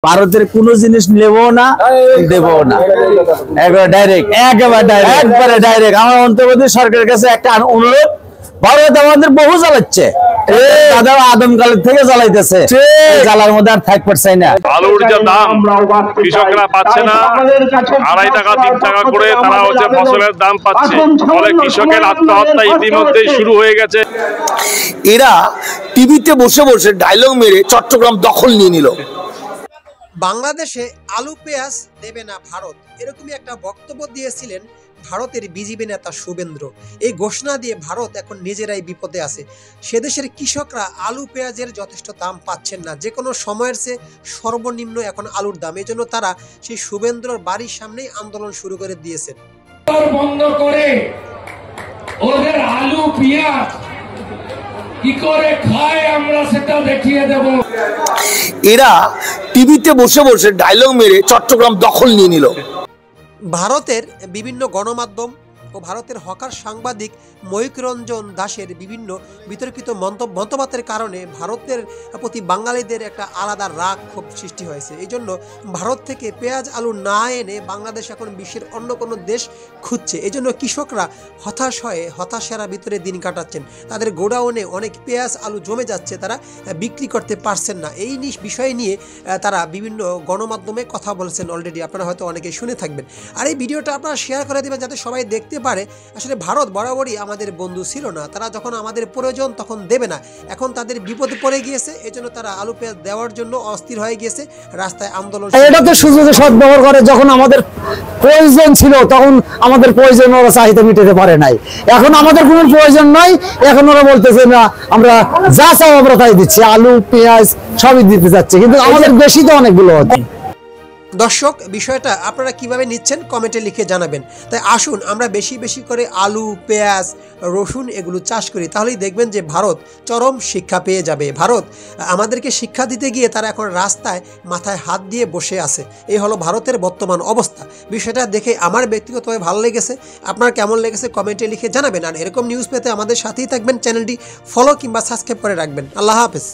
ভারতের কোনো জিনিস নেবো না, দেবো না, একবারে ডাইরেক্ট। আমার অন্তর্বর্তী সরকারের কাছে একটা অনুরোধ, ভারত আমাদের বহু জ্বালাচ্ছে, দাদা আদমকালের থেকে জ্বালাইতেছে, জ্বালার মধ্যে আর থাকতে পারছে না। আলুর যে দাম কৃষকরা পাচ্ছে না, 2.5 টাকা 3 টাকা করে তারা হচ্ছে ফসলের দাম পাচ্ছে, ফলে কৃষকের আত্মহত্যা ইতিমধ্যেই শুরু হয়ে গেছে। এরা টিভিতে বসে বসে ডায়লগ মেরে চট্টগ্রাম দখল নিয়ে নিল। বাংলাদেশে আলু পেঁয়াজ দেবে না ভারত, এরকমই একটা বক্তব্য দিয়েছিলেন ভারতের বিজেপি নেতা শুভেন্দ্র। এই ঘোষণা দিয়ে ভারত এখন নিজেরাই বিপদে আছে। সে দেশের কৃষকরা আলু পেঁয়াজের যথেষ্ট দাম পাচ্ছেন না, যে কোনো সময়ের চেয়ে সর্বনিম্ন এখন আলুর দাম। এই জন্য তারা সেই শুভেন্দ্রর বাড়ির সামনেই আন্দোলন শুরু করে দিয়েছেন। বন্ধ করে ওদের আলু পেঁয়াজ কি করে খায় আমরা সেটা দেখিয়ে দেব। এরা টিভিতে বসে বসে ডায়লগ মেরে চট্টগ্রাম দখল নিয়ে নিল। ভারতের বিভিন্ন গণমাধ্যম ও ভারতের হকার সাংবাদিক ময়ূক রঞ্জন দাসের বিভিন্ন বিতর্কিত মন্তব্যের কারণে ভারতের প্রতি বাঙালিদের একটা আলাদা রাগ ক্ষোভ সৃষ্টি হয়েছে। এই জন্য ভারত থেকে পেঁয়াজ আলু না এনে বাংলাদেশ এখন বিশ্বের অন্য কোনো দেশ খুঁজছে। এই জন্য কৃষকরা হতাশ হয়ে হতাশার ভিতরে দিন কাটাচ্ছেন। তাদের গোডাউনে অনেক পেঁয়াজ আলু জমে যাচ্ছে, তারা বিক্রি করতে পারছেন না। এই বিষয় নিয়ে তারা বিভিন্ন গণমাধ্যমে কথা বলছেন, অলরেডি আপনারা হয়তো অনেকেই শুনে থাকবেন। আর এই ভিডিওটা আপনারা শেয়ার করে দেবেন যাতে সবাই দেখতে পারে। আসলে ভারত বরাবরই আমাদের বন্ধু ছিল না, তারা যখন আমাদের প্রয়োজন তখন দেবে না, এখন তাদের বিপদে পড়ে গিয়েছে। এই জন্য তারা আলু পেঁয়াজ দেওয়ার জন্য অস্থির হয়ে গিয়েছে, রাস্তায় আন্দোলন। এটা তো সুযোগে সদ্ব্যবহার করে, যখন আমাদের প্রয়োজন ছিল তখন আমাদের প্রয়োজন ওরা চাহিদা মিটাতে পারে নাই, এখন আমাদের কোনো প্রয়োজন নাই, এখন ওরা বলতেছে না আমরা যা চাও আমরা তাই দিচ্ছি, আলু পেঁয়াজ সবই দিতে যাচ্ছে, কিন্তু আমাদের বেশি তো অনেকগুলো হচ্ছে। দর্শক, বিষয়টা আপনারা কিভাবে নিচ্ছেন কমেন্টে লিখে জানাবেন। তাই আসুন আমরা বেশি বেশি করে আলু পেঁয়াজ রসুন এগুলো চাষ করি, তাহলেই দেখবেন যে ভারত চরম শিক্ষা পেয়ে যাবে। ভারত আমাদেরকে শিক্ষা দিতে গিয়ে তারা এখন রাস্তায় মাথায় হাত দিয়ে বসে আছে। এই হলো ভারতের বর্তমান অবস্থা। বিষয়টা দেখে আমার ব্যক্তিগতভাবে ভালো লেগেছে, আপনার কেমন লেগেছে কমেন্টে লিখে জানাবেন। আর এরকম নিউজ পেতে আমাদের সাথেই থাকবেন, চ্যানেলটি ফলো কিংবা সাবস্ক্রাইব করে রাখবেন। আল্লাহ হাফেজ।